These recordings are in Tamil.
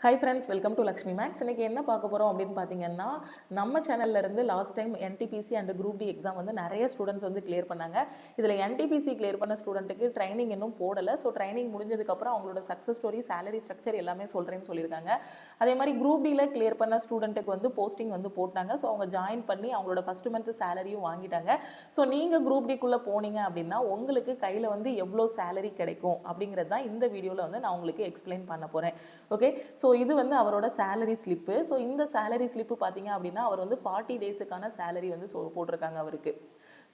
Hi friends, welcome to Lakshmi maths. இன்றைக்கி என்ன பார்க்க போகிறோம் அப்படின்னு பார்த்தீங்கன்னா, நம்ம சேனல்ல இருந்து last time NTPC and group D exam வந்து நிறைய ஸ்டூடெண்ட்ஸ் வந்து கிளியர் பண்ணாங்க. இதில் என்டிபிசி கிளியர் பண்ண ஸ்டூடெண்ட்டுக்கு ட்ரைனிங் இன்னும் போடலை. ஸோ ட்ரைனிங் முடிஞ்சதுக்கப்புறம் அவங்களோட சக்ஸஸ் ஸ்டோரி, சேலரி ஸ்ட்ரக்சர் எல்லாமே சொல்கிறேன்னு சொல்லியிருக்காங்க. அதே மாதிரி குரூப் டியில் கிளியர் பண்ண ஸ்டூடெண்ட்டுக்கு வந்து போஸ்டிங் வந்து போட்டாங்க. ஸோ அவங்க ஜாயின் பண்ணி அவங்களோட ஃபஸ்ட் மந்த் சேலரியும் வாங்கிட்டாங்க. ஸோ நீங்கள் குரூப் டிக்குள்ளே போனீங்க அப்படின்னா உங்களுக்கு கையில் வந்து எவ்வளோ சேலரி கிடைக்கும் அப்படிங்கிறது தான் இந்த வீடியோவில் வந்து நான் உங்களுக்கு எக்ஸ்பிளைன் பண்ண போகிறேன். ஓகே, ஸோ இது வந்து அவரோட சேலரி ஸ்லிப்பு. ஸோ இந்த சேலரி ஸ்லிப்பு பார்த்தீங்க அப்படின்னா அவர் வந்து 40 டேஸுக்கான சேலரி வந்து போட்டிருக்காங்க அவருக்கு.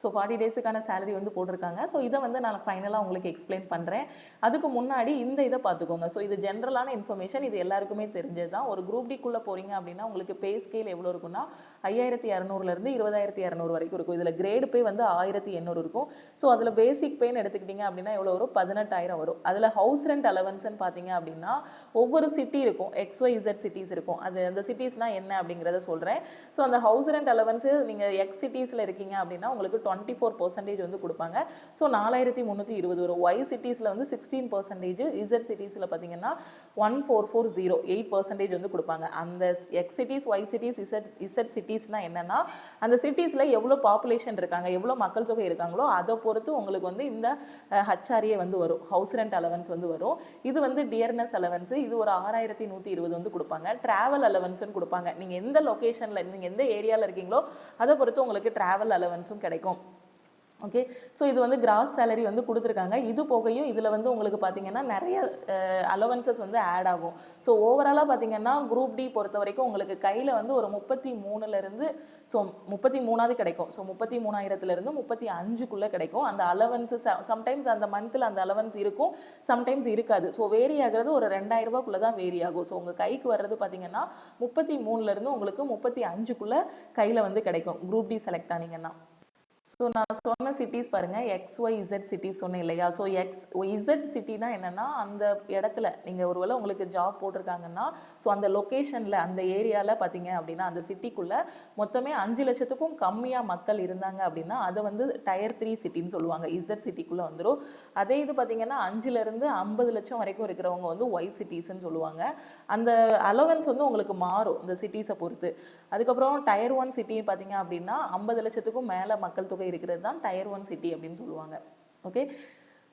ஸோ 40 டேஸுக்கான சேலரி வந்து போட்டிருக்காங்க. ஸோ இதை வந்து நான் ஃபைனலாக உங்களுக்கு எக்ஸ்பிளைன் பண்ணுறேன். அதுக்கு முன்னாடி இந்த இதை பார்த்துக்கோங்க. ஸோ இது ஜென்ரலான இன்ஃபர்மேஷன், இது எல்லாருக்குமே தெரிஞ்சது தான். ஒரு குரூப் டிக்குள்ளே போகிறீங்க அப்படின்னா உங்களுக்கு பே ஸ்கேல் எவ்வளோ இருக்குன்னா 5200 20,200 வரைக்கும் இருக்கும். இதில் கிரேடு பே வந்து 1800 இருக்கும். ஸோ அதில் பேசிக் பேன்னு எடுத்துக்கிட்டிங்க அப்படின்னா எவ்வளோ வரும்? 18,000 வரும். அதில் ஹவுஸ் ரெண்ட் அலவன்ஸ்ன்னு பார்த்தீங்க அப்படின்னா ஒவ்வொரு சிட்டி இருக்கும், XYZ சிட்டிஸ் இருக்கும். அது அந்த சிட்டிஸ்னால் என்ன அப்படிங்கிறத சொல்கிறேன். ஸோ அந்த ஹவுஸ் ரெண்ட் அலவன்ஸு நீங்கள் எக்ஸ் சிட்டிஸில் இருக்கீங்க அப்படின்னா உங்களுக்கு 24% வந்து கொடுப்பாங்க. ஸோ 4320 வரும். ஒய் சிட்டிஸில் வந்து 16%, இசட் சிட்டிஸில் பார்த்தீங்கன்னா 1440 8% வந்து கொடுப்பாங்க. அந்த X cities, Y cities, Z சிட்டிஸ்னால் என்னென்னா அந்த சிட்டிஸில் எவ்வளோ பாப்புலேஷன் இருக்காங்க, எவ்வளோ மக்கள் தொகை இருக்காங்களோ அதை பொறுத்து உங்களுக்கு வந்து இந்த HRA வந்து வரும், ஹவுஸ் ரெண்ட் அலவன்ஸ் வந்து வரும். இது வந்து டியர்னஸ் அலவன்ஸு, இது ஒரு 6120 வந்து கொடுப்பாங்க. ட்ராவல் அலவன்ஸ்னு கொடுப்பாங்க. நீங்கள் எந்த லொக்கேஷனில், நீங்கள் எந்த ஏரியாவில் இருக்கீங்களோ அதை பொறுத்து உங்களுக்கு ட்ராவல் அலவன்ஸும் கிடைக்கும். ஓகே, ஸோ இது வந்து கிராஸ் சேலரி வந்து கொடுத்துருக்காங்க. இது போகையும் இதில் வந்து உங்களுக்கு பார்த்தீங்கன்னா நிறைய அலவன்சஸ் வந்து ஆட் ஆகும். ஸோ ஓவராலாக பார்த்தீங்கன்னா குரூப் டி பொறுத்த வரைக்கும் உங்களுக்கு கையில் வந்து ஒரு 33லேருந்து ஸோ 33ஆவது கிடைக்கும். ஸோ 33,000லேருந்து 35க்குள்ளே கிடைக்கும். அந்த அலவன்ஸு சம்டைம்ஸ் அந்த மந்த்தில் அந்த அலவன்ஸ் இருக்கும், சம்டைம்ஸ் இருக்காது. ஸோ வேரி ஆகிறது ஒரு 2000 ரூபாய்க்குள்ளே தான் வேரி ஆகும். ஸோ உங்கள் கைக்கு வர்றது பார்த்தீங்கன்னா 33லேருந்து உங்களுக்கு 35க்குள்ளே கையில் வந்து கிடைக்கும் குரூப் டி செலக்ட் ஆனீங்கன்னா. ஸோ நான் சொன்ன சிட்டிஸ் பாருங்கள், XYZ சிட்டிஸ் சொன்னேன் இல்லையா? ஸோ XYZ சிட்டினா என்னென்னா அந்த இடத்துல நீங்கள் ஒருவேளை உங்களுக்கு ஜாப் போட்டிருக்காங்கன்னா ஸோ அந்த லொக்கேஷனில் அந்த ஏரியாவில் பார்த்தீங்க அப்படின்னா அந்த சிட்டிக்குள்ளே மொத்தமே 5 லட்சத்துக்கும் கம்மியாக மக்கள் இருந்தாங்க அப்படின்னா அதை வந்து டயர் 3 சிட்டின்னு சொல்லுவாங்க. இசட் சிட்டிக்குள்ளே வந்துடும். அதே இது பார்த்தீங்கன்னா 5லேருந்து 50 லட்சம் வரைக்கும் இருக்கிறவங்க வந்து ஒய் சிட்டிஸ்ன்னு சொல்லுவாங்க. அந்த அலவன்ஸ் வந்து உங்களுக்கு மாறும் இந்த சிட்டிஸை பொறுத்து. அதுக்கப்புறம் டயர் 1 சிட்டி பார்த்தீங்க அப்படின்னா 50 லட்சத்துக்கும் மேலே மக்கள் தொகை இருக்கிறது தான் டயர் 1 சிட்டி அப்படின்னு சொல்லுவாங்க. ஓகே,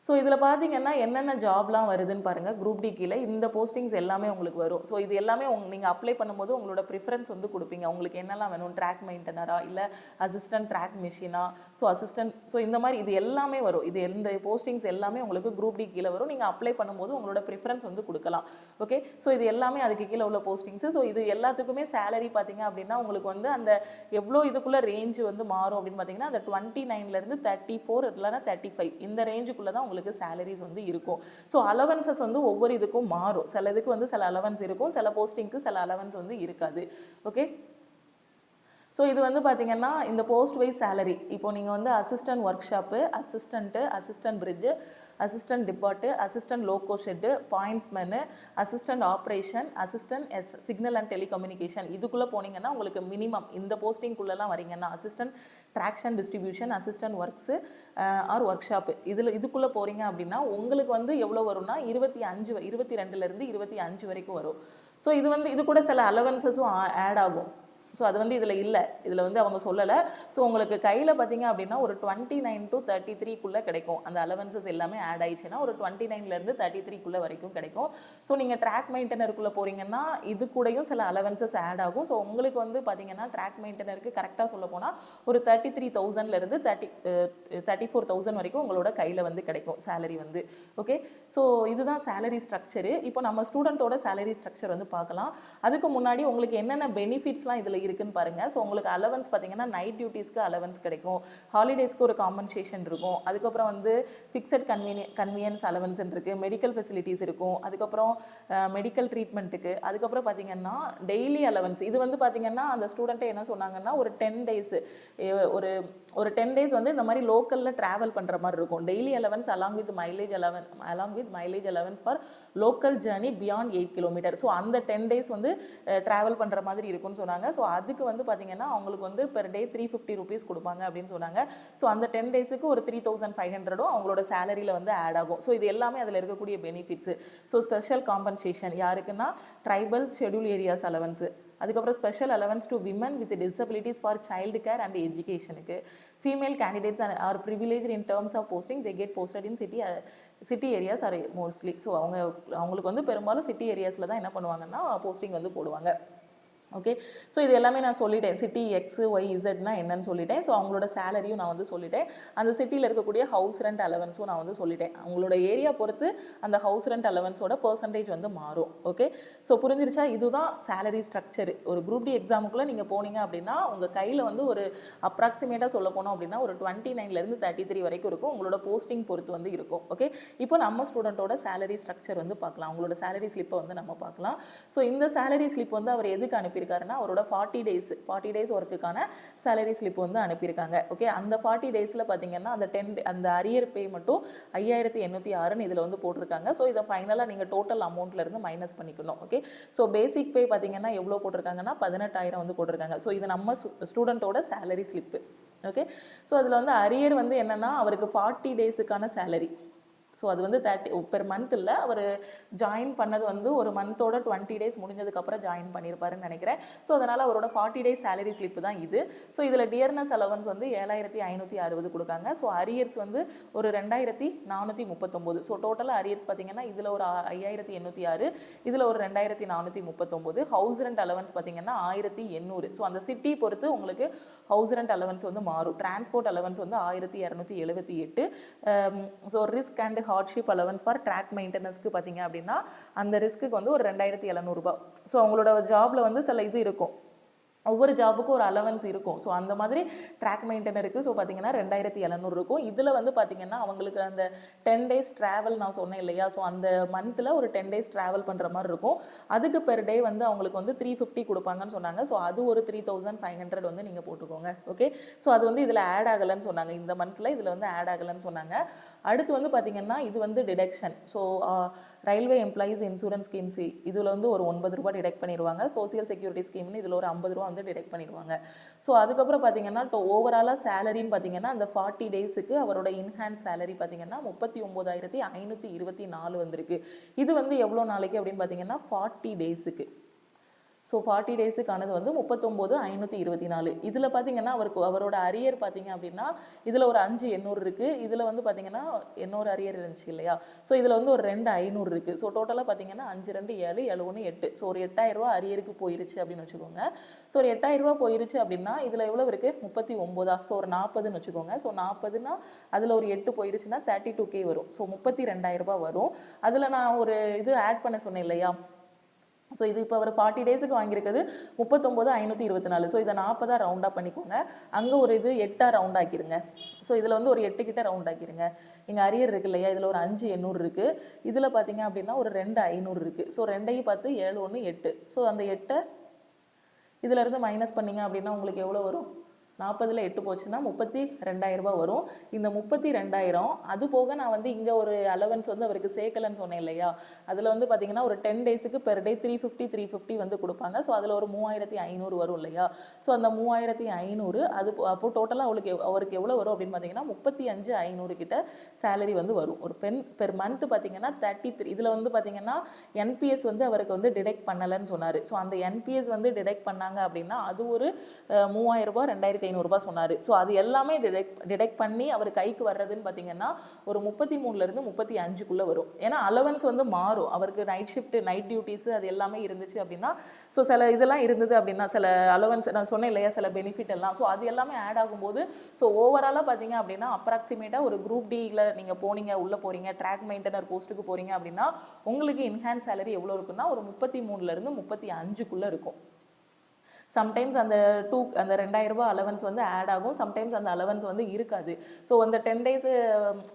ஸோ இதில் பார்த்தீங்கன்னா என்னென்ன ஜாப்லாம் வருதுன்னு பாருங்கள். குரூப் டி கீழே இந்த போஸ்டிங்ஸ் எல்லாமே உங்களுக்கு வரும். ஸோ இது எல்லாமே நீங்கள் அப்ளை பண்ணும்போது உங்களோட ப்ரிஃபரன்ஸ் வந்து கொடுப்பீங்க. உங்களுக்கு என்னெல்லாம் வேணும், ட்ராக் மெயின்டனரா இல்லை அசிஸ்டன்ட் ட்ராக் மிஷினா, ஸோ அசிஸ்டன்ட், ஸோ இந்த மாதிரி இது எல்லாமே வரும். இது இந்த போஸ்டிங்ஸ் எல்லாமே உங்களுக்கு குரூப் டி கீழே வரும். நீங்கள் அப்ளை பண்ணும்போது உங்களோட ப்ரிஃபரன்ஸ் வந்து கொடுக்கலாம். ஓகே, ஸோ இது எல்லாமே அதுக்கு கீழே உள்ள போஸ்டிங்ஸு. ஸோ இது எல்லாத்துக்குமே சேலரி பார்த்தீங்க அப்படின்னா உங்களுக்கு வந்து அந்த எவ்வளோ இதுக்குள்ளே ரேஞ்சு வந்து மாறும் அப்படின்னு பார்த்தீங்கன்னா அந்த 29லேருந்து 34 இல்லைனா 35 இந்த ரேஞ்சுக்குள்ளே தான் உங்களுக்கு சேலரிஸ் வந்து இருக்கும். ஸோ அலவன்சஸ் வந்து ஒவ்வொரு இதுக்கும் மாறும். சில இதுக்கு வந்து சில அலவன்ஸ் இருக்கும், சில போஸ்டிங்க்கு சில அலவன்ஸ் வந்து இருக்காது. ஓகே, ஸோ இது வந்து பார்த்தீங்கன்னா இந்த போஸ்ட் வைஸ் சேலரி. இப்போ நீங்கள் வந்து assistant workshop, assistant bridge, assistant depart, assistant loco shed, pointsman, assistant operation, assistant signal and telecommunication இதுக்குள்ளே போனீங்கன்னா உங்களுக்கு மினிமம் இந்த போஸ்டிங்குள்ளெல்லாம் வரீங்கன்னா assistant traction distribution, assistant works or workshop இதுக்குள்ளே போகிறீங்க அப்படின்னா உங்களுக்கு வந்து எவ்வளோ வரும்னா 22லேருந்து 25 வரைக்கும் வரும். ஸோ இது வந்து இது கூட சில அலவன்சஸும் ஆட் ஆகும். ஸோ அது வந்து இதில் இல்லை, இதில் வந்து அவங்க சொல்லலை. ஸோ உங்களுக்கு கையில் பார்த்தீங்க அப்படின்னா ஒரு 29 to 33க்குள்ளே கிடைக்கும். அந்த அலவன்சஸ் எல்லாமே ஆட் ஆயிடுச்சுன்னா ஒரு 29லேருந்து 33க்குள்ளே வரைக்கும் கிடைக்கும். ஸோ நீங்கள் ட்ராக் மெயின்டனருக்குள்ளே போகிறீங்கன்னா இது கூடயும் சில அலவன்சஸ் ஆட் ஆகும். ஸோ உங்களுக்கு வந்து பார்த்தீங்கன்னா ட்ராக் மெயின்டனருக்கு கரெக்டாக சொல்ல போனால் ஒரு 33,000லேருந்து 34,000 வரைக்கும் உங்களோட கையில் வந்து கிடைக்கும் சேலரி வந்து. ஓகே, ஸோ இதுதான் சேலரி ஸ்ட்ரக்சரு. இப்போ நம்ம ஸ்டூடெண்ட்டோட சேலரி ஸ்ட்ரக்சர் வந்து பார்க்கலாம். அதுக்கு முன்னாடி உங்களுக்கு என்னென்ன பெனிஃபிட்ஸ்லாம் இதில் இருக்குன்னு பாருங்க. ஸோ உங்களுக்கு அலவன்ஸ் பார்த்தீங்கன்னா நைட் டியூட்டிஸ்க்கு அலவன்ஸ் கிடைக்கும், ஹாலிடேஸ்க்கு ஒரு காம்பன்சேஷன் இருக்கும், அதுக்கப்புறம் வந்து ஃபிக்ஸட் கன்வீனியன்ஸ் அலவன்ஸ் இருக்குது, மெடிக்கல் ஃபெசிலிட்டிஸ் இருக்கும், அதுக்கப்புறம் மெடிக்கல் ட்ரீட்மெண்ட்டுக்கு, அதுக்கப்புறம் பார்த்தீங்கன்னா டெய்லி அலவன்ஸ். இது வந்து பார்த்தீங்கன்னா அந்த ஸ்டூடெண்ட்டை என்ன சொன்னாங்கன்னா ஒரு 10 days ஒரு 10 days வந்து இந்த மாதிரி லோக்கலில் ட்ராவல் பண்ணுற மாதிரி இருக்கும். Daily allowance along with mileage allowance for local journey beyond 8 km. So அந்த 10 days வந்து ட்ராவல் பண்ணுற மாதிரி இருக்கும்னு சொன்னாங்க. ஸோ அதுக்கு வந்து பார்த்தீங்கன்னா அவங்களுக்கு வந்து பெர் டே 350 ருபீஸ் கொடுப்பாங்க அப்படின்னு சொன்னாங்க. ஸோ அந்த 10 டேஸுக்கு ஒரு 3500 அவங்களோட சேலரியில் வந்து ஆட் ஆகும். ஸோ இது எல்லாமே அதில் இருக்கக்கூடிய பெனிஃபிட்ஸு. ஸோ ஸ்பெஷல் காம்பன்சேஷன் யாருக்குன்னா ட்ரைபல் ஷெட்யூல் ஏரியாஸ் அலவன்ஸு, அதுக்கப்புறம் special allowance to women with disabilities for child care and எஜுகேஷனுக்கு, female candidates are privilege in terms of posting they get posted in city areas or mostly. So அவங்களுக்கு வந்து பெரும்பாலும் சிட்டி ஏரியாஸில் தான் என்ன பண்ணுவாங்கன்னா போஸ்டிங் வந்து போடுவாங்க. ஓகே, ஸோ இது எல்லாமே நான் சொல்லிட்டேன். சிட்டி எக்ஸ் ஒய் இசட்னா என்னன்னு சொல்லிட்டேன். ஸோ அவங்களோட சேலரியும் நான் வந்து சொல்லிட்டேன். அந்த சிட்டியில் இருக்கக்கூடிய ஹவுஸ் ரெண்ட் அலவன்ஸும் நான் வந்து சொல்லிட்டேன். அவங்களோட ஏரியா பொறுத்து அந்த ஹவுஸ் ரெண்ட் அலவன்ஸோட பர்சன்டேஜ் வந்து மாறும். ஓகே, ஸோ புரிஞ்சிருச்சா? இதுதான் சேலரி ஸ்ட்ரக்சர். ஒரு குரூப் டி எக்ஸாமுக்குள்ளே நீங்கள் போனீங்க அப்படின்னா உங்கள் கையில் வந்து ஒரு அப்ராக்சிமேட்டாக சொல்ல போனோம் அப்படின்னா ஒரு 29லேருந்து 33 வரைக்கும் இருக்கும். உங்களோட போஸ்டிங் பொறுத்து வந்து இருக்கும். ஓகே, இப்போ நம்ம ஸ்டூடெண்ட்டோட சேலரி ஸ்ட்ரக்சர் வந்து பார்க்கலாம். அவங்களோட சேலரி ஸ்லிப்பை வந்து நம்ம பார்க்கலாம். ஸோ இந்த சேலரி ஸ்லிப் வந்து அவர் எதுக்கு அனுப்பியிருக்காருன்னா அவரோட 40 டேஸ் ஒர்க்குக்கான சேலரி ஸ்லிப் வந்து அனுப்பியிருக்காங்க. ஓகே, அந்த 40 டேஸில் பார்த்தீங்கன்னா அந்த அரியர் பே மட்டும் 5806 இதில் வந்து போட்டிருக்காங்க. ஸோ இதை ஃபைனலாக நீங்கள் டோட்டல் அமௌண்ட்லேருந்து மைனஸ் பண்ணிக்கணும். ஓகே, ஸோ பேசிக் பே பார்த்தீங்கன்னா எவ்வளோ போட்டிருக்காங்கன்னா 18,000 வந்து போட்டிருக்காங்க. ஸோ இது நம்ம ஸ்டூடெண்ட்டோட சேலரி ஸ்லிப்பு. ஓகே, ஸோ அதில் வந்து அரியர் வந்து என்னென்னா அவருக்கு 40 டேஸுக்கான சேலரி. ஸோ அது வந்து 30 பெர் மந்த் இல்லை, அவர் ஜாயின் பண்ணது வந்து ஒரு மந்தோட 20 டேஸ் முடிஞ்சதுக்கப்புறம் ஜாயின் பண்ணியிருப்பாருன்னு நினைக்கிறேன். ஸோ அதனால் அவரோட 40 டேஸ் சேலரி ஸ்லிப் தான் இது. ஸோ இதில் டியர்னஸ் அலவன்ஸ் வந்து 7560 கொடுக்காங்க. ஸோ அரியர்ஸ் வந்து ஒரு 2439. ஸோ டோட்டலாக அரியர்ஸ் பார்த்தீங்கன்னா இதில் ஒரு 5806, இதில் ஒரு 2439. ஹவுஸ் ரெண்ட் அலவன்ஸ் பார்த்தீங்கன்னா 1800. ஸோ அந்த சிட்டி பொறுத்து உங்களுக்கு ஹவுஸ் ரெண்ட் அலவன்ஸ் வந்து மாறும். டிரான்ஸ்போர்ட் அலவன்ஸ் வந்து 1278. So risk and hardship allowance for track மெயின்டெனன்ஸ்க்கு பார்த்தீங்க அப்படின்னா அந்த ரிஸ்க்கு வந்து ஒரு 2700 ரூபாய். ஸோ அவங்களோட ஜாபில் வந்து சில இது இருக்கும், ஒவ்வொரு ஜாபுக்கும் ஒரு அலவன்ஸ் இருக்கும். ஸோ அந்த மாதிரி ட்ராக் மெயின்டெனருக்கு ஸோ பார்த்தீங்கன்னா 2700 இருக்கும். இதில் வந்து பார்த்தீங்கன்னா அவங்களுக்கு அந்த 10 டேஸ் ட்ராவல் நான் சொன்னேன் இல்லையா, ஸோ அந்த மந்தில் ஒரு 10 டேஸ் ட்ராவல் பண்ணுற மாதிரி இருக்கும். அதுக்கு பெர் டே வந்து அவங்களுக்கு வந்து 350 கொடுப்பாங்கன்னு சொன்னாங்க. ஸோ அது ஒரு 3500 வந்து நீங்கள் போட்டுக்கோங்க. ஓகே, ஸோ அது வந்து இதில் ஆட் ஆகலைன்னு சொன்னாங்க. இந்த மந்தில் இதில் வந்து ஆட் ஆகலைன்னு சொன்னாங்க. அடுத்து வந்து பார்த்தீங்கன்னா இது வந்து deduction. So railway employees insurance schemes இதில் வந்து ஒரு 9 ரூபாய் டிடெக்ட் பண்ணிடுவாங்க. சோசியல் செக்யூரிட்டி ஸ்கீம்னு இதில் ஒரு 50 ரூபா வந்து டிடெக்ட் பண்ணிடுவாங்க. ஸோ அதுக்கப்புறம் பார்த்தீங்கன்னா ஓவராலாக சேலரின்னு பார்த்தீங்கன்னா அந்த 40 டேஸுக்கு அவரோட இன்ஹேண்ட் சேலரி பார்த்தீங்கன்னா 39,524 வந்திருக்கு. இது வந்து எவ்வளோ நாளைக்கு அப்படின்னு பார்த்தீங்கன்னா 40 டேஸுக்கு. ஸோ 40 டேஸுக்கானது வந்து 39,524. இதில் பார்த்தீங்கன்னா அவரோட அரியர் பார்த்தீங்க அப்படின்னா இதில் ஒரு 5800 இருக்குது. இதில் வந்து பார்த்தீங்கன்னா 800 அரியர் இருந்துச்சு இல்லையா, ஸோ இதில் வந்து ஒரு 2500 இருக்குது. ஸோ டோட்டலாக பார்த்தீங்கன்னா 52 7 7 1 8. ஸோ ஒரு 8000 ரூபா அரியருக்கு போயிருச்சு அப்படின்னு வச்சுக்கோங்க. ஸோ ஒரு 8000 ரூபா போயிருச்சு அப்படின்னா இதில் எவ்வளோ இருக்குது 39. ஸோ ஒரு 40ன்னு வச்சுக்கோங்க. ஸோ 40னா அதில் ஒரு 8 போயிருச்சுன்னா 32K வரும். ஸோ 32,000 ரூபா வரும். அதில் நான் ஒரு இது ஆட் பண்ண சொன்னேன் இல்லையா, ஸோ இது இப்போ அவர் 40 டேஸுக்கு வாங்கியிருக்கிறது 39,524. ஸோ இதை 40 ரவுண்டாக பண்ணிக்கோங்க. அங்கே ஒரு இது 8 ரவுண்ட் ஆக்கிடுங்க. ஸோ இதில் வந்து ஒரு 8 கிட்ட ரவுண்ட் ஆக்கிடுங்க. இங்கே அரியர் இருக்கு இல்லையா, இதில் ஒரு 5800 இருக்குது. இதில் பார்த்தீங்க அப்படின்னா ஒரு 2500 இருக்குது. ஸோ 2ஐயும் பார்த்து 7 1 8. ஸோ அந்த 8 இதில் இருந்து மைனஸ் பண்ணிங்க அப்படின்னா உங்களுக்கு எவ்வளோ வரும், 40ல் 8 போச்சுன்னா 32,000 ரூபாய் வரும். இந்த 32,000 அது போக நான் வந்து இங்கே ஒரு அலவன்ஸ் வந்து அவருக்கு சேர்க்கலன்னு சொன்னேன் இல்லையா, அதில் வந்து பார்த்தீங்கன்னா ஒரு 10 டேஸுக்கு பெர் டே 350 வந்து கொடுப்பாங்க. ஸோ அதில் ஒரு 3500 வரும் இல்லையா, ஸோ அந்த 3500 அது அப்போ டோட்டலாக அவருக்கு எவ்வளோ வரும் அப்படின்னு பார்த்தீங்கன்னா 35,500 கிட்ட சேலரி வந்து வரும். ஒரு பெர் மந்த் பார்த்தீங்கன்னா 33. இதில் வந்து பார்த்தீங்கன்னா என்பிஎஸ் வந்து அவருக்கு வந்து டிடெக்ட் பண்ணலைன்னு சொன்னார். ஸோ அந்த என்பிஎஸ் வந்து டிடெக்ட் பண்ணாங்க அப்படின்னா அது ஒரு 3000 ரூபாய் 2500 ரூபாய் சொன்னார். ஸோ அது எல்லாமே டிடெக்ட் பண்ணி அவர் கைக்கு வர்றதுன்னு பார்த்தீங்கன்னா ஒரு 33லேருந்து 35க்குள்ளே வரும். ஏன்னா அலவன்ஸ் வந்து மாறும். அவருக்கு நைட் ஷிஃப்ட் நைட் டியூட்டிஸ் அது எல்லாமே இருந்துச்சு அப்படின்னா, ஸோ சில இதெல்லாம் இருந்தது அப்படின்னா சில அலவன்ஸ் நான் சொன்னேன் இல்லையா, சில பெனிஃபிட் எல்லாம், ஸோ அது எல்லாமே ஆட் ஆகும்போது ஸோ ஓவராலாக பார்த்தீங்க அப்படின்னா அப்ராக்சிமேட்டாக ஒரு குரூப் டியில் நீங்கள் போனீங்க, உள்ளே போகிறீங்க, ட்ராக் மெயின்டெனர் போஸ்ட்டுக்கு போகிறீங்க அப்படின்னா உங்களுக்கு இன்ஹேண்ட் சேலரி எவ்வளோ இருக்குன்னா ஒரு 33லேருந்து 35க்குள்ளே இருக்கும். சம்டைம்ஸ் அந்த 2000 ரூபாய் அலவன்ஸ் வந்து ஆட் ஆகும், சம்டைம்ஸ் அந்த அலவன்ஸ் வந்து இருக்காது. ஸோ அந்த 10 டேஸு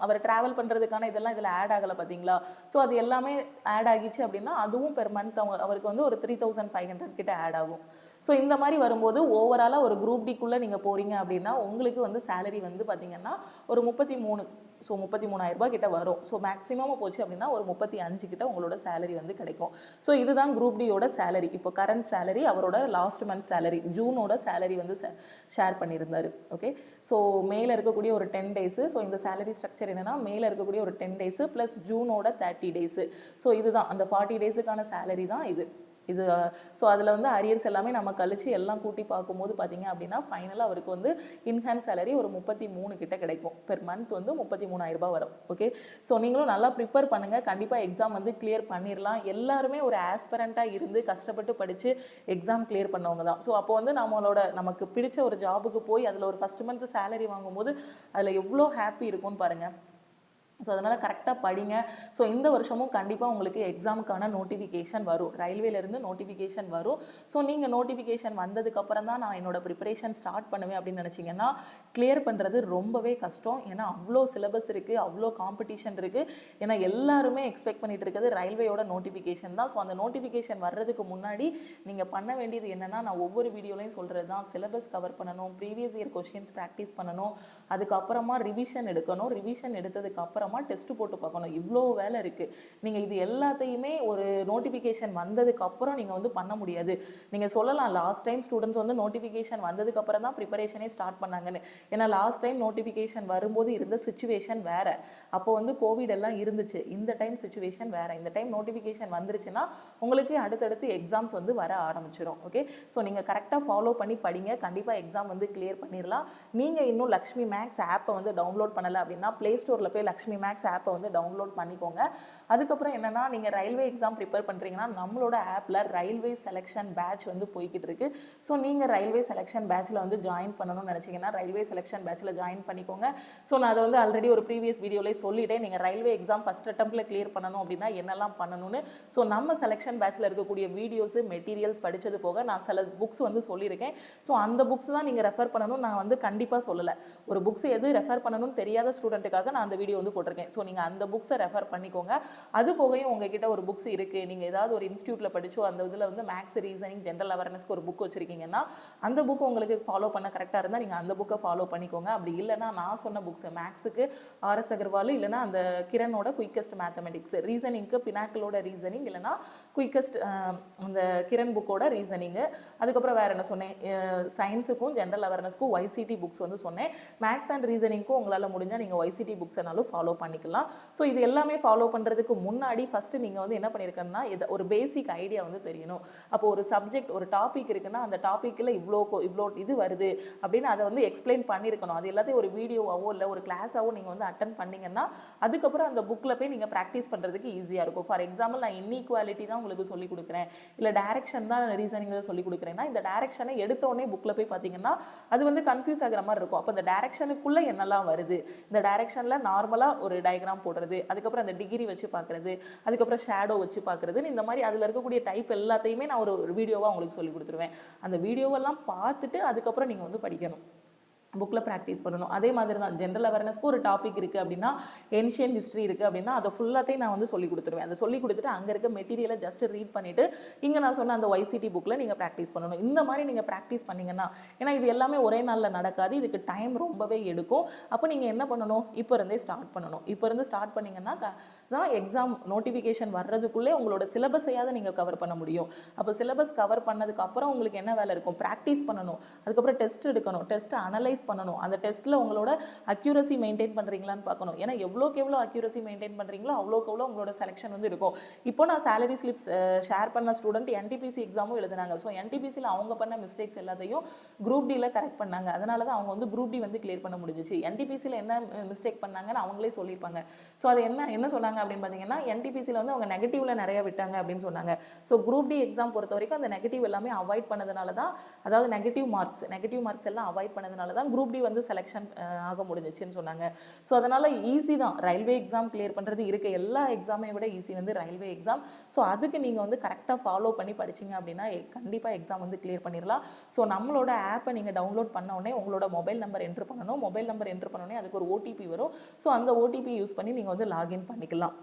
அவர் ட்ராவல் பண்ணுறதுக்கான இதெல்லாம் இதில் ஆட் ஆகலை பார்த்தீங்களா, ஸோ அது எல்லாமே ஆட் ஆகிச்சு அப்படின்னா அதுவும் பெர் மந்த் அவருக்கு வந்து ஒரு 3500 கிட்ட ஆட் ஆகும். ஸோ இந்த மாதிரி வரும்போது ஓவராலாக ஒரு குரூப் டிக்குள்ளே நீங்கள் போகிறீங்க அப்படின்னா உங்களுக்கு வந்து சேலரி வந்து பார்த்தீங்கன்னா ஒரு ஸோ 33,000 ரூபாய் கிட்ட வரும். ஸோ மேக்ஸிமமாக போச்சு அப்படின்னா ஒரு 35 கிட்ட உங்களோட சேலரி வந்து கிடைக்கும். ஸோ இதுதான் குரூப் டியோட சேலரி. இப்போ கரண்ட் சேலரி, அவரோட லாஸ்ட் மந்த் சேலரி, ஜூனோட சேலரி வந்து ஷேர் பண்ணியிருந்தாரு. ஓகே, ஸோ மேலே இருக்கக்கூடிய ஒரு 10 டேஸு. ஸோ இந்த சேலரி ஸ்ட்ரக்சர் என்னன்னா, மேலே இருக்கக்கூடிய ஒரு 10 டேஸு ப்ளஸ் ஜூனோட 30 டேஸு. ஸோ இதுதான் அந்த 40 டேஸுக்கான சேலரி தான் இது. ஸோ அதில் வந்து அரியர்ஸ் எல்லாமே நம்ம கழிச்சு எல்லாம் கூட்டி பார்க்கும்போது பார்த்தீங்க அப்படின்னா ஃபைனலாக அவருக்கு வந்து இன்ஹேண்ட் சேலரி ஒரு 33 கிட்ட கிடைக்கும். பெர் மந்த் வந்து 33,000 ரூபாய் வரும். ஓகே, ஸோ நீங்களும் நல்லா ப்ரிப்பேர் பண்ணுங்கள். கண்டிப்பாக எக்ஸாம் வந்து கிளியர் பண்ணிடலாம். எல்லாருமே ஒரு ஆஸ்பரண்ட்டாக இருந்து கஷ்டப்பட்டு படித்து எக்ஸாம் கிளியர் பண்ணவங்க தான். ஸோ அப்போ வந்து நமக்கு பிடிச்ச ஒரு ஜாபுக்கு போய் அதில் ஒரு ஃபஸ்ட் மந்த் சேலரி வாங்கும்போது அதில் எவ்வளோ ஹாப்பி இருக்கும்னு பாருங்கள். ஸோ அதனால் கரெக்டாக படிங்க. ஸோ இந்த வருஷமும் கண்டிப்பாக உங்களுக்கு எக்ஸாமுக்கான நோட்டிஃபிகேஷன் வரும். ரயில்வேலேருந்து நோட்டிஃபிகேஷன் வரும். ஸோ நீங்கள் நோட்டிஃபிகேஷன் வந்ததுக்கப்புறம் தான் நான் என்னோட ப்ரிப்பரேஷன் ஸ்டார்ட் பண்ணுவேன் அப்படின்னு நினச்சிங்கன்னா கிளியர் பண்ணுறது ரொம்பவே கஷ்டம். ஏன்னா அவ்வளோ சிலபஸ் இருக்குது, அவ்வளோ காம்படிஷன் இருக்குது. ஏன்னா எல்லாருமே எக்ஸ்பெக்ட் பண்ணிட்டு இருக்கிறது ரயில்வேயோட நோட்டிஃபிகேஷன் தான். ஸோ அந்த நோட்டிஃபிகேஷன் வர்றதுக்கு முன்னாடி நீங்கள் பண்ண வேண்டியது என்னென்னா, நான் ஒவ்வொரு வீடியோலையும் சொல்கிறது தான், சிலபஸ் கவர் பண்ணணும், ப்ரீவியஸ் இயர் கொஷின்ஸ் ப்ராக்டிஸ் பண்ணணும், அதுக்கப்புறமா ரிவிஷன் எடுக்கணும். ரிவிஷன் எடுத்ததுக்கு அப்புறமா டெஸ்ட் போட்டு பார்க்கணும். இவ்வளோ வேலை இருக்குது. நீங்கள் இது எல்லாத்தையுமே ஒரு நோட்டிஃபிகேஷன் வந்ததுக்கு அப்புறம் நீங்கள் வந்து பண்ண முடியாது. நீங்கள் சொல்லலாம் லாஸ்ட் டைம் ஸ்டூடெண்ட்ஸ் வந்து நோட்டிஃபிகேஷன் வந்ததுக்கு அப்புறம் தான் ப்ரிப்பரேஷனே ஸ்டார்ட் பண்ணாங்கன்னு. ஏன்னா லாஸ்ட் டைம் நோட்டிஃபிகேஷன் வரும்போது இருந்த சிச்சுவேஷன் வேற. அப்போ வந்து கோவிட் எல்லாம் இருந்துச்சு. இந்த டைம் சிச்சுவேஷன் வேற. இந்த டைம் நோட்டிஃபிகேஷன் வந்துருச்சுன்னா உங்களுக்கு அடுத்தடுத்து எக்ஸாம்ஸ் வந்து வர ஆரம்பிச்சிடும். ஓகே, ஸோ நீங்கள் கரெக்டாக ஃபாலோ பண்ணி படிங்க. கண்டிப்பாக எக்ஸாம் வந்து கிளியர் பண்ணிடலாம். நீங்கள் இன்னும் லக்ஷ்மி மேக்ஸ் ஆப்பை வந்து டவுன்லோட் பண்ணலை அப்படின்னா ப்ளே ஸ்டோரில் போய் லக்ஷ்மி மேக்ஸ் ஆப்பை வந்து டவுன்லோட் பண்ணிக்கோங்க. அதுக்கப்புறம் என்னன்னா, நீங்கள் ரயில்வே எக்ஸாம் ப்ரிப்பேர் பண்ணுறீங்கன்னா நம்மளோட ஆப்பில் ரயில்வே செலெக்ஷன் பேட்ச் வந்து போய்கிட்டு இருக்கு. ஸோ நீங்கள் ரயில்வே செலெக்ஷன் பேட்சில் வந்து ஜாயின் பண்ணணும்னு நினச்சிங்கன்னா ரயில்வே செலெக்ஷன் பேட்சில் ஜாயின் பண்ணிக்கோங்க. ஸோ நான் அதை வந்து ஆல்ரெடி ஒரு ப்ரீவியஸ் வீடியோலேயே சொல்லிட்டேன். நீங்கள் ரயில்வே எக்ஸாம் ஃபஸ்ட் அட்டெம்ப்டில் கிளியர் பண்ணணும் அப்படின்னா என்னெல்லாம் பண்ணணும்னு. ஸோ நம்ம செலெக்ஷன் பேட்சில் இருக்கக்கூடிய வீடியோஸு, மெட்டீரியல்ஸ் படித்தது போக நான் சில புக்ஸ் வந்து சொல்லியிருக்கேன். ஸோ அந்த புக்ஸ் தான் நீங்கள் ரெஃபர் பண்ணணும். நான் வந்து கண்டிப்பாக சொல்லலை. ஒரு புக்ஸ் எது ரெஃபர் பண்ணணும்னு தெரியாத ஸ்டூடெண்ட்டுக்காக நான் அந்த வீடியோ வந்து போட்டிருக்கேன். ஸோ நீங்கள் அந்த புக்ஸை ரெஃபர் பண்ணிக்கோங்க. அது போகையும் உங்ககிட்ட ஒரு புக்ஸ் இருக்குது, நீங்கள் ஏதாவது ஒரு இன்ஸ்டியூட்டில் படிச்சோ அந்த இதில் வந்து மேக்ஸ், ரீசனிங், ஜென்ரல் அவேர்னஸ்க்கு ஒரு புக் வச்சுருக்கீங்கன்னா அந்த புக்கு உங்களுக்கு ஃபாலோ பண்ண கரெக்டாக இருந்தால் நீங்கள் அந்த புக்கை ஃபாலோ பண்ணிக்கோங்க. அப்படி இல்லைனா நான் சொன்ன புக்ஸ் மேக்ஸுக்கு ஆர்எஸ் அகர்வால், இல்லைனா அந்த கிரணோட குயிக்கஸ்ட் மேத்தமெட்டிக்ஸ், ரீசனிங்க்கு பினாக்கிளோட ரீசனிங், இல்லைனா குயிக்கஸ்ட் அந்த கிரண் புக்கோட ரீசனிங்கு. அதுக்கப்புறம் வேறு என்ன சொன்னேன், சயின்ஸுக்கும் ஜென்ரல் அவேர்னஸ்க்கும் ஒய்சிடி புக்ஸ் வந்து சொன்னேன். மேக்ஸ் அண்ட் ரீசனிங்க்கும் உங்களால் முடிஞ்சால் நீங்கள் ஒய்சிடி புக்ஸ்னாலும் ஃபாலோ பண்ணிக்கலாம். ஸோ இது எல்லாமே ஃபாலோ பண்ணுறதுக்கு முன்னாடி ஃபஸ்ட்டு நீங்கள் வந்து என்ன பண்ணியிருக்கணும்னா ஒரு பேசிக் ஐடியா வந்து தெரியணும். அப்போ ஒரு சப்ஜெக்ட், ஒரு டாபிக் இருக்குன்னா அந்த டாப்பிக்கில் இவ்வளோ இது வருது அப்படின்னு அதை வந்து எக்ஸ்பிளைன் பண்ணியிருக்கணும். அது எல்லாத்தையும் ஒரு வீடியோவாவோ இல்லை ஒரு கிளாஸாவோ நீங்கள் வந்து அட்டன் பண்ணிங்கன்னா அதுக்கப்புறம் அந்த புக்கில் போய் நீங்கள் ப்ராக்டிஸ் பண்ணுறதுக்கு ஈஸியாக இருக்கும். ஃபார் எக்ஸாம்பிள், நான் இன்இக்வாலிட்டி தான் உங்களுக்கு சொல்லிக் கொடுக்குறேன், இல்லை டைரக்ஷன் தான் ரீசனிங்கில் சொல்லிக் கொடுக்குறேன்னா இந்த டைரக்ஷனை எடுத்தோடனே புக்கில் போய் பார்த்தீங்கன்னா அது வந்து கன்ஃபியூஸ் ஆகிற மாதிரி இருக்கும். அப்போ இந்த டைரக்ஷனுக்குள்ளே என்னெல்லாம் வருது, இந்த டைரக்ஷனில் நார்மலாக ஒரு டயக்ராம் போடுறது, அதுக்கப்புறம் அந்த டிகிரி வச்சு பார்க்குறது, அதுக்கப்புறம் ஷேடோ வச்சு பார்க்குறதுன்னு இந்த மாதிரி அதில் இருக்கக்கூடிய டைப் எல்லாத்தையுமே நான் ஒரு வீடியோவாக உங்களுக்கு சொல்லி கொடுத்துருவேன். அந்த வீடியோவெல்லாம் பார்த்துட்டு அதுக்கப்புறம் நீங்கள் வந்து படிக்கணும், புக்கில் ப்ராக்டிஸ் பண்ணணும். அதே மாதிரி தான் ஜென்ரல் அவேர்னஸ்க்கு ஒரு டாபிக் இருக்குது அப்படின்னா, ஏன்ஷியன் ஹிஸ்ட்ரி இருக்குது அப்படின்னா அதை ஃபுல்லாத்தையும் நான் வந்து சொல்லி கொடுத்துருவேன். அதை சொல்லி கொடுத்துட்டு அங்கே இருக்க மெட்டீரியலை ஜஸ்ட் ரீட் பண்ணிவிட்டு இங்கே நான் சொன்ன அந்த ஒய்சிடி புக்கில் நீங்கள் ப்ராக்டிஸ் பண்ணணும். இந்த மாதிரி நீங்கள் ப்ராக்டிஸ் பண்ணிங்கன்னா, ஏன்னா இது எல்லாமே ஒரே நாளில் நடக்காது, இதுக்கு டைம் ரொம்பவே எடுக்கும். அப்போ நீங்கள் என்ன பண்ணணும், இப்போ இருந்தே ஸ்டார்ட் பண்ணணும். இப்போ இருந்து ஸ்டார்ட் பண்ணிங்கன்னா தான் எக்ஸாம் நோட்டிஃபிகேஷன் வர்றதுக்குள்ளே உங்களோட சிலபஸையாவது நீங்கள் கவர் பண்ண முடியும். அப்போ சிலபஸ் கவர் பண்ணதுக்கப்புறம் உங்களுக்கு என்ன வேலை இருக்கும், ப்ராக்டிஸ் பண்ணணும், அதுக்கப்புறம் டெஸ்ட் எடுக்கணும், டெஸ்ட் அனலைஸ் பண்ணணும், அந்த டெஸ்ட்டில் உங்களோட அக்யூரசி மெயின்டைன் பண்ணுறீங்களான்னு பார்க்கணும். ஏன்னா எவ்வளோக்கு எவ்வளோ அக்யூரசி மெயின்டைன் பண்ணுறீங்களோ அவ்வளோக்கு எவ்வளோ உங்களோட செலெக்ஷன் வந்து இருக்கும். இப்போ நான் சேலரி ஸ்லிப்ஸ் ஷேர் பண்ண ஸ்டூடெண்ட் என்டிபிசி எக்ஸாமும் எழுதுனாங்க. ஸோ என்டிபிசியில் அவங்க பண்ண மிஸ்டேக்ஸ் எல்லாத்தையும் குரூப் டியில் கரெக்ட் பண்ணாங்க. அதனால தான் அவங்க வந்து குரூப் டி வந்து கிளியர் பண்ண முடிஞ்சிச்சு. என்டிபிசியில் என்ன மிஸ்டேக் பண்ணாங்கன்னு அவங்களே சொல்லியிருப்பாங்க. ஸோ அது என்ன சொன்னாங்க அப்படின்னு பார்த்தீங்கன்னா, என்டிபிசியில் வந்து அவங்க நெகட்டிவ்ல நிறைய விட்டாங்க அப்படின்னு சொன்னாங்க. ஸோ குரூப் டி எக்ஸாம் பொறுத்த வரைக்கும் அந்த நெகட்டிவ் எல்லாமே அவாய்ட் பண்ணதுனால தான், அதாவது நெகட்டிவ் மார்க்ஸ் எல்லாம் அவாய்ட் பண்ணதுனால தான் குரூப் டி வந்து செலெக்ஷன் ஆக முடிஞ்சிச்சுன்னு சொன்னாங்க. ஸோ அதனால் ஈஸி தான் ரயில்வே எக்ஸாம் கிளியர் பண்ணுறது, இருக்க எல்லா எக்ஸாமை விட ஈஸி வந்து ரயில்வே எக்ஸாம். ஸோ அதுக்கு நீங்கள் வந்து கரெக்டாக ஃபாலோ பண்ணி படிச்சிங்க அப்படின்னா கண்டிப்பாக எக்ஸாம் வந்து கிளியர் பண்ணிடலாம். ஸோ நம்மளோட ஆப்பை நீங்கள் டவுன்லோட் பண்ண உடனே உங்களோட மொபைல் நம்பர் என்ட்ரு பண்ணணும். மொபைல் நம்பர் என்ட்ரு பண்ண உடனே அதுக்கு ஒரு ஓடிபி வரும். ஸோ அந்த ஓடிபி யூஸ் பண்ணி நீங்கள் வந்து லாகின் பண்ணிக்கலாம்.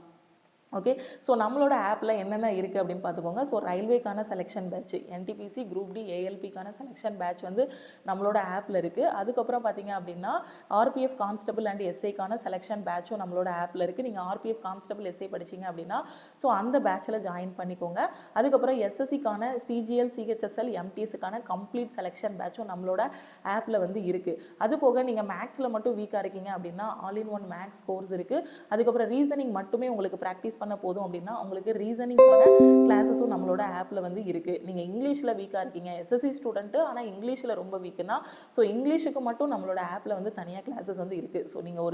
ஓகே. ஸோ நம்மளோட ஆப்பில் என்னென்ன இருக்குது அப்படின்னு பார்த்துக்கோங்க. ஸோ ரயில்வேக்கான selection batch, NTPC group D ஏஎல்பிக்கான செலெக்ஷன் பேட்ச் வந்து நம்மளோட ஆப்பில் இருக்குது. அதுக்கப்புறம் பார்த்தீங்க அப்படின்னா ஆர்பிஎஃப் கான்ஸ்டபிள் அண்ட் எஸ்ஐக்கான செலெக்ஷன் பேட்சும் நம்மளோட ஆப்பில் இருக்குது. நீங்கள் ஆர்பிஎஃப் கான்ஸ்டபிள் எஸ்ஐ படிச்சிங்க அப்படின்னா ஸோ அந்த பேட்சில் ஜாயின் பண்ணிக்கோங்க. அதுக்கப்புறம் எஸ்எஸ்சிக்கான சிஜிஎல் சிஹெச்எஸ்எல் எம்டிஎஸ்க்கான கம்ப்ளீட் செலெக்ஷன் பேட்சும் நம்மளோட ஆப்பில் வந்து இருக்குது. அது போக நீங்கள் மேக்ஸில் மட்டும் வீக்காக இருக்கீங்க அப்படின்னா all in one maths course இருக்குது. அதுக்கப்புறம் ரீசனிங் மட்டுமே உங்களுக்கு ப்ராக்டிஸ் பண்ண போதும் அப்படின்னா உங்களுக்கு ரீசனிங்கான கிளாஸஸும் நம்மளோட ஆப்பில் வந்து இருக்குது. நீங்கள் இங்கிலீஷில் வீக்காக இருக்கீங்க, எஸ்எஸ்சி ஸ்டூடெண்ட்டு ஆனால் இங்கிலீஷில் ரொம்ப வீக்குன்னா ஸோ இங்கிலீஷுக்கு மட்டும் நம்மளோட ஆப்பில் வந்து தனியாக கிளாஸஸ் வந்து இருக்குது. ஸோ நீங்கள்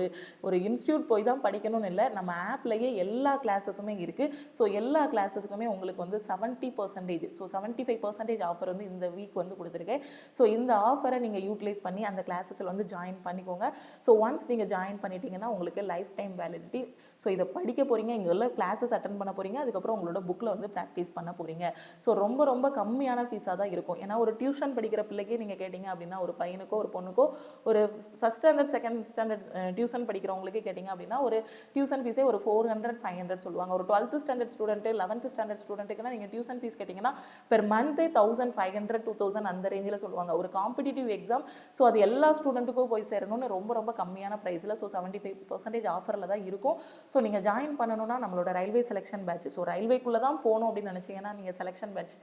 ஒரு இன்ஸ்டியூட் போய் தான் படிக்கணும்னு இல்லை, நம்ம ஆப்லேயே எல்லா கிளாஸஸுமே இருக்குது. ஸோ எல்லா கிளாஸஸுக்குமே உங்களுக்கு வந்து 70%, ஸோ 75% ஆஃபர் வந்து இந்த வீக் வந்து கொடுத்துருக்கேன். ஸோ இந்த ஆஃபரை நீங்கள் யூட்டிலைஸ் பண்ணி அந்த கிளாஸஸில் வந்து ஜாயின் பண்ணிக்கோங்க. ஸோ ஒன்ஸ் நீங்கள் ஜாயின் பண்ணிட்டீங்கன்னா உங்களுக்கு லைஃப் டைம் வேலிடிட்டி. ஸோ இதை படிக்க போகிறீங்க, இங்கே உள்ள கிளாஸஸ் அட்டன் பண்ண போகிறீங்க, அதுக்கப்புறம் உங்களோட புக்கில் வந்து ப்ராக்டிஸ் பண்ண போகிறீங்க. ஸோ ரொம்ப ரொம்ப கம்மியான ஃபீஸாக தான் இருக்கும். ஏன்னா ஒரு டியூஷன் படிக்கிற பிள்ளைக்கே நீங்கள் கேட்டிங்க அப்படின்னா ஒரு பையனுக்கோ ஒரு பொண்ணுக்கோ ஒரு first standard second standard tuition படிக்கிறவங்களுக்கே கேட்டிங்க அப்படின்னா ஒரு டியூஷன் ஃபீஸே ஒரு 400 500 சொல்லுவாங்க. ஒரு 12th standard student 11th standard ஸ்டூடெண்ட்டுக்குன்னா நீங்கள் டியூஷன் ஃபீஸ் கேட்டிங்கன்னா பெர் மந்த்தே 1500 2000 அந்த ரேஞ்சில் சொல்லுவாங்க. ஒரு காம்படிட்டிவ் எக்ஸாம். ஸோ அது எல்லா ஸ்டூடெண்ட்டுக்கும் போய் சேரணும்னு ரொம்ப ரொம்ப கம்மியான ப்ரைஸில் ஸோ 75% ஆஃபரில் தான் இருக்கும். ஸோ நீங்கள் ஜாயின் பண்ணணும்னா நம்மளோட ரயில்வே செலெக்ஷன் பேட்ச், ஸோ ரயில்வேக்குள்ளே தான் போகணும் அப்படின்னு நினச்சிங்கன்னா நீங்கள் செலெக்ஷன் பேட்ச்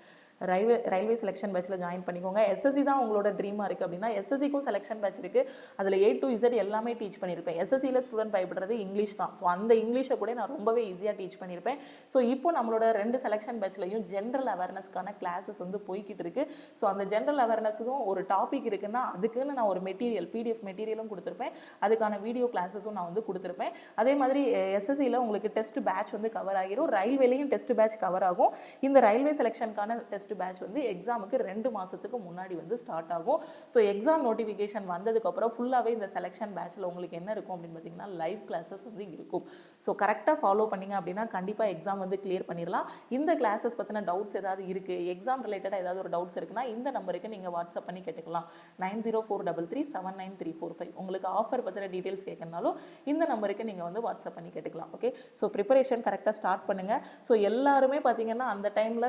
ரயில்வே செலெக்ஷன் பேட்சில் ஜாயின் பண்ணிக்கோங்க. எஸ்எஸ்சி தான் உங்களோட ட்ரீமாக இருக்குது அப்படின்னா எஸ்எஸ்சிக்கும் செலெக்ஷன் பேட்ச் இருக்குது. அதில் A to Z எல்லாமே டீச் பண்ணியிருப்பேன். எஸ்எஸ்சியில் ஸ்டூடெண்ட் பயப்படுறது இங்கிலீஷ் தான். ஸோ அந்த இங்கிலீஷை கூட நான் ரொம்பவே ஈஸியாக டீச் பண்ணியிருப்பேன். ஸோ இப்போ நம்மளோட 2 செலெக்ஷன் பேட்ச்லையும் ஜென்ரல் அவேர்னஸ்க்கான கிளாஸஸ் வந்து போய்கிட்டு இருக்குது. ஸோ அந்த ஜென்ரல் அவேர்னஸும் ஒரு டாபிக் இருக்குன்னா அதுக்குன்னு நான் ஒரு மெட்டீரியல் பிடிஎஃப் மெட்டீரியலும் கொடுத்துருப்பேன். அதுக்கான வீடியோ கிளாஸஸும் நான் வந்து கொடுத்துருப்பேன். அதே மாதிரி எஸ்எஸ்சியில் உங்களுக்கு டெஸ்ட் பேட்ச் வந்து கவர் ஆகிரும், ரயில்வேலையும் டெஸ்ட் பேட்ச் கவர் ஆகும். இந்த ரயில்வே செலெக்ஷனுக்கான டெஸ்ட் பேட்ச் வந்து எக்ஸாமுக்கு 2 மாதத்துக்கு முன்னாடி வந்து ஸ்டார்ட் ஆகும். ஸோ எக்ஸாம் நோட்டிஃபிகேஷன் வந்ததுக்கப்புறம் ஃபுல்லாகவே இந்த செலெக்ஷன் பேட்சில் உங்களுக்கு என்ன இருக்கும் அப்படின்னு பார்த்தீங்கன்னா லைவ் கிளாஸஸ் வந்து இருக்கும். ஸோ கரெக்டாக ஃபாலோ பண்ணிங்க அப்படின்னா கண்டிப்பாக எக்ஸாம் வந்து கிளியர் பண்ணிடலாம். இந்த கிளாஸஸ் பற்றின டவுட்ஸ் ஏதாவது இருக்குது, எக்ஸாம் ரிலேட்டடாக ஏதாவது ஒரு டவுட்ஸ் இருக்குன்னா இந்த நம்பருக்கு நீங்கள் வாட்ஸ்அப் பண்ணி கேட்டுக்கலாம். 904333799345. உங்களுக்கு ஆஃபர் பற்றின டீட்டெயில்ஸ் கேட்கறனாலும் இந்த நம்பருக்கு நீங்கள் வந்து வாட்ஸ்அப் பண்ணி கேட்டுக்கலாம். ஓகே. ஸோ ப்ரிப்பரேஷன் கரெக்டாக ஸ்டார்ட் பண்ணுங்கள். ஸோ எல்லாருமே பார்த்தீங்கன்னா அந்த டைமில்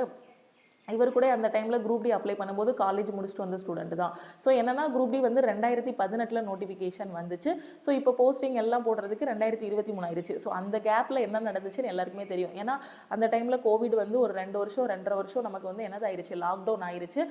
இவர் கூட அந்த டைமில் குரூப் டி அப்ளை பண்ணும்போது காலேஜ் முடிச்சுட்டு வந்த ஸ்டூடெண்ட் தான். ஸோ என்னன்னா குரூப் டி வந்து 2018 நோட்டிஃபிகேஷன் வந்துச்சு. ஸோ இப்போ போஸ்டிங் எல்லாம் போடுறதுக்கு 2023 ஆயிடுச்சு. ஸோ அந்த கேப்பில் என்ன நடந்துச்சுன்னு எல்லாருக்குமே தெரியும். ஏன்னா அந்த டைமில் கோவிட் வந்து ஒரு 2 வருஷம் 2.5 வருஷம் நமக்கு வந்து என்னது ஆயிடுச்சு, லாக்டவுன் ஆயிடுச்சு.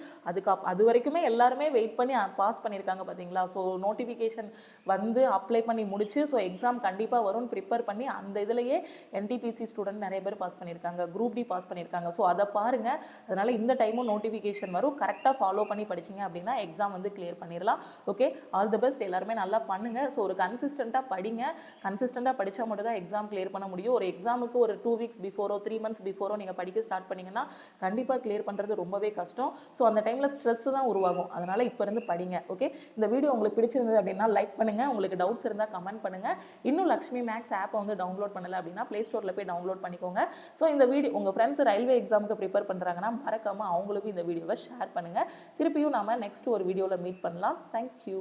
அது வரைக்குமே எல்லாருமே வெயிட் பண்ணி பாஸ் பண்ணியிருக்காங்க பார்த்தீங்களா. ஸோ நோட்டிஃபிகேஷன் வந்து அப்ளை பண்ணி முடிச்சு ஸோ எக்ஸாம் கண்டிப்பாக வரும்னு ப்ரிப்பேர் பண்ணி அந்த இதுலேயே என்டிபிசி ஸ்டூடெண்ட் நிறைய பேர் பாஸ் பண்ணியிருக்காங்க, குரூப் டி பாஸ் பண்ணியிருக்காங்க. ஸோ அதை பாருங்கள். அதனால் இந்த டைமும் நோட்டிஃபிகேஷன் வரும், கரெக்டாக ஃபாலோ பண்ணி படிச்சிங்க அப்படின்னா எக்ஸாம் வந்து கிளியர் பண்ணிடலாம். ஓகே. All the best. எல்லாருமே நல்லா பண்ணுங்கள். ஸோ ஒரு கன்சிஸ்டண்ட்டாக படிங்க. கன்சிஸ்டண்ட்டாக படித்தா மட்டும் தான் எக்ஸாம் கிளியர் பண்ண முடியும். ஒரு எக்ஸாமுக்கு ஒரு 2 வீக்ஸ் பிஃபோரோ 3 மந்த்ஸ் பிஃபோரோ நீங்கள் படிக்க ஸ்டார்ட் பண்ணிங்கன்னா கண்டிப்பாக கிளியர் பண்ணுறது ரொம்பவே கஷ்டம். ஸோ அந்த டைமில் ஸ்ட்ரெஸ் தான் உருவாகும். அதனால் இப்போ இருந்து படிங்க. ஓகே. இந்த வீடியோ உங்களுக்கு பிடிச்சிருந்தது அப்படின்னா லைக் பண்ணுங்கள். உங்களுக்கு டவுட்ஸ் இருந்தால் கமெண்ட் பண்ணுங்கள். இன்னும் லக்ஷ்மி மேக்ஸ் ஆப்பை வந்து டவுன்லோட் பண்ணலை அப்படின்னா ப்ளே ஸ்டோரில் போய் டவுன்லோட் பண்ணிக்கோங்க. ஸோ இந்த வீடியோ உங்கள் ஃப்ரெண்ட்ஸ் ரயில்வே எக்ஸாமுக்கு ப்ரிப்பேர் பண்ணுறாங்கன்னா மறக்காமல் அவங்களுக்கும் இந்த வீடியோவை ஷேர் பண்ணுங்கள். திருப்பியும் நாம நெக்ஸ்ட் ஒரு வீடியோவில் மீட் பண்ணலாம். தேங்க்யூ.